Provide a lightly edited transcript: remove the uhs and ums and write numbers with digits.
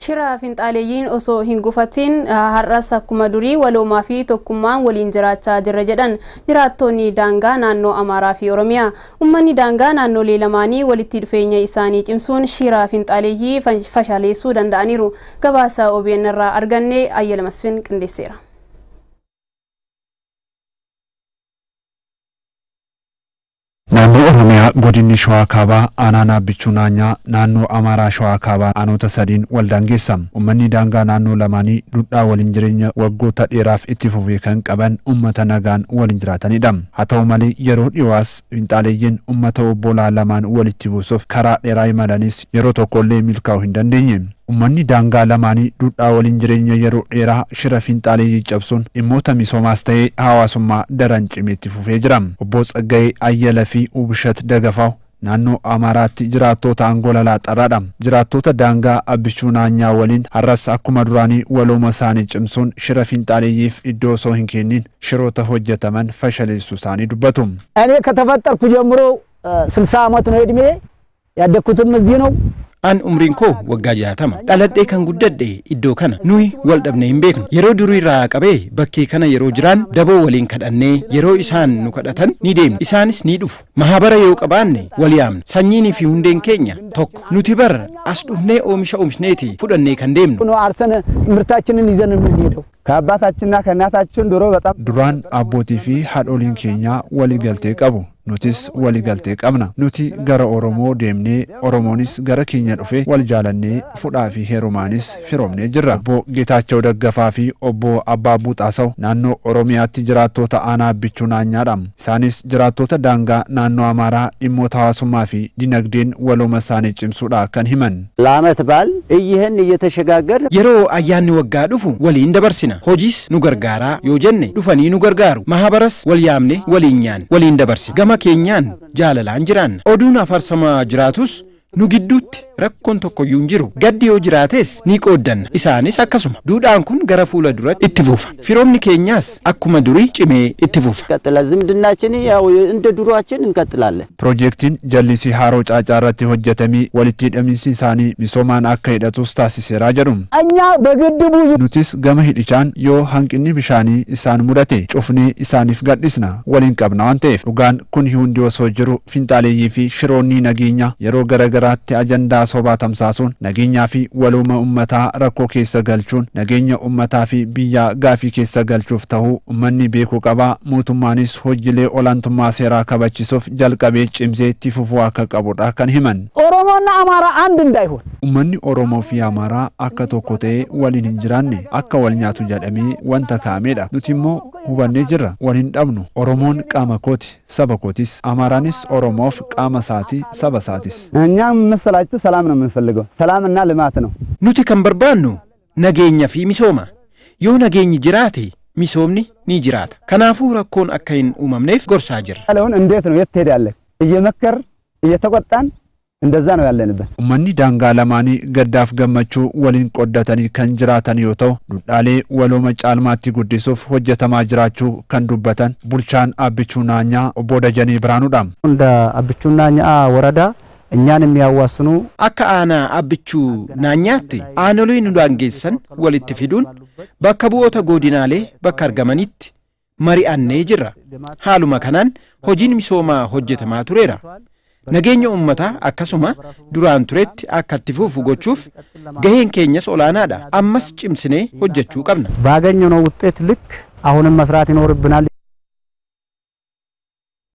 Shira finxaaleeyyiin osoo hin gufatin har'as akkuma durii waloomaa fi tokkummaan waliin jiraachaa jirra jedhan jiraattonni daangaa naannoo Amaaraa fi Oromiyaa. Uummanni daangaa naannolee lamaanii walitti dhufeenya isaanii cimsuun shira finxaaleeyyii fashaleessuu danda'aniiru. Gabaasa OBN irraa arganne Ayyala Masfin qindeesseera. Naannoo Oromiyaa godinni Shawaa Kaabaa aanaa Bichuunaanyaa naannoo Amaaraa Shawaa Kaabaa aanota sadiin waldaangeessa. Uummanni daangaa naannoo lamaanii duudhaa waliin jireenya waggoota dheeraaf itti fufee kan qaban uummata nagaan waliin jiraatanidha. Haa ta'u malee yeroo dhiyoos finxaaleeyyiin uummata obbolaa lamaan walitti buusuuf karaa dheeraa imalanis yeroo tokkollee milkaa'uu hin dandeenye. Uummanni daangaa lamaanii duudhaa waliin jireenya yeroo dheeraa shira finxaaleeyyii cabsuun dhimmoota misoomaas ta'ee hawaasummaa daran cimee itti fufee jira. Obbo Tsaggayee Ayyala fi Ubishat Dagafaaw naannoo Amaaraatti jiraattota Angola Laaxaraadha. Jiraattota daangaa Bichuunaanyaa waliin har'as akkuma duraanii walooma isaanii cimsuun shira finxaaleeyyiif iddoo osoo hin kennin shiroota hojjetaman fashaleessuu isaanii dubbatu. እኔ ከተፈጠርኩ ጀምሮ 60 ዓመት ነው እድሜ ያደኩትም እዚህ ነው An umriin koo waggaa 60 dhaladhee kan guddadhe iddoo kana nuyi wal dhabne hin beeknu yeroo durii irraa qabee bakkee kana yeroo jiraan daboo waliin kadhannee yeroo isaan nu kadhatan ni deemna isaanis ni dhufu mahabara yoo qabaanne wal yaamna sanyiinii fi hundeen keenya tokko nuti bar as dhufnee oomishneeti fudhannee kan deemnu ነው አርሰን ምርታችንን ይዘን የምንሄደው ከአባታችንና ከእናታችን ዶሮ በጣም duraan abbootii fi haadholiin keenya walii galtee qabu. Nutis walii galtee qabna. Nuti gara Oromoo deemnee Oromoonis gara keenya dhufe wal jaalannee fudhaa fi heerumaanis firoomnee jirra. Obbo Geetaachoo Daggafaa fi obbo Abbaa Buuxaasaw naannoo Oromiyaatti jiraattota aanaa Bichuunaanyaadha. Isaanis jiraattota daangaa naannoo Amaaraa dhimmoota hawaasummaa fi dinagdeen walooma isaanii cimsuudha kan himan. ለዓመት በዓል ይህን እየተሸጋገር yeroo ayyaanni waggaa dhufu waliin dabarsina hojiis nu gargaaraa yoo jenne dhufanii nu gargaaru mahabaras wal yaamne waliin nyaanne waliin dabarsina gama keenyaan jaalalaan jiraanna oduun afarsama jiraatus nu gidduutti rakkoon tokkoyyuu hin jiru gaddi yoo jiraates ni qooddanna isaanis akkasuma duudhaan kun gara fuula duratti itti fufa firoomni keenyaas akkuma durii cimee itti fufa ቀጥላል ዝምድናችን ያው እንደ ዱሯችን እንቀጥላለን Piroojeektiin jallisii Haaroo Caacaa irratti hojjetamee walitti hidhamiinsi isaanii misoomaan akka hidhatus taasiseera jedhu. እኛ በግድቡ Nutis gama hidhichaan yoo hanqinni bishaanii isaan mudate cufnee isaaniif gadhisna waliin qabna waan ta'eef dhugaan kun hundi osoo jiru finxaaleeyyii fi shiroonni nageenya yeroo garagaraatti ajandaa sobaa tamsaasuun nageenyaa fi walooma ummataa rakkoo keessa galchuun nageenya ummataa fi biyya gaafii keessa galchuuf ta'uu ummanni beekuu qaba. Mootummaanis hojiilee olaantummaa seeraa kabachisuuf jalqabee cimsee itti fufuu akka qabudha kan himan. ኦሮሞና አማራ አንድ እንዳይሆን Uummanni Oromoo fi Amaaraa akka tokko ta'ee waliin hin jiraanne akka wal nyaatu jedhamee wanta kaa'amedha. Nuti immoo hubannee jirra wal hin dhabnu. Oromoon qaama kooti saba kootis Amaaraanis Oromoof qaama isaati saba isaatis. እኛ መሰላችሁ ሰላም ነው የምንፈልገው ሰላምና ልማት ነው nuti kan barbaannu nageenya fi misooma yoo nageenyi jiraate misoomni ni jiraata kanaafuu rakkoon akka hin uumamneef gorsaa jirra ያለውን እንዴት ነው የት ትሄዳለህ እየመከር እየተቆጣን እንደዛ ነው ያለንበት Uummanni daangaa lamaanii gaddaaf gammachuu waliin qoddatanii kan jiraatan yoo ta'u duudhaalee walooma caalmaatti guddisuuf hojjetamaa jiraachuu kan dubbatan bulchaan Bichuunaanyaa obbo Dajanee Biraanuudha. እንደ አብቹናኛ ወረዳ እኛን የሚያዋስኑ akka aanaa Bichuunaanyaatti aanolee nu daangeessan walitti fiduun bakka bu'oota godinaalee bakka argamanitti mari'annee jirra haaluma kanaan hojiin misoomaa hojjetamaa tureera nageenya ummataa akkasuma duraan turetti akka itti fufu gochuuf gaheen keenyas olaanaadha ammas cimsinee hojjechuu qabna ባገኘነው ውጤት ልክ አሁንም መስራት ይኖርብናል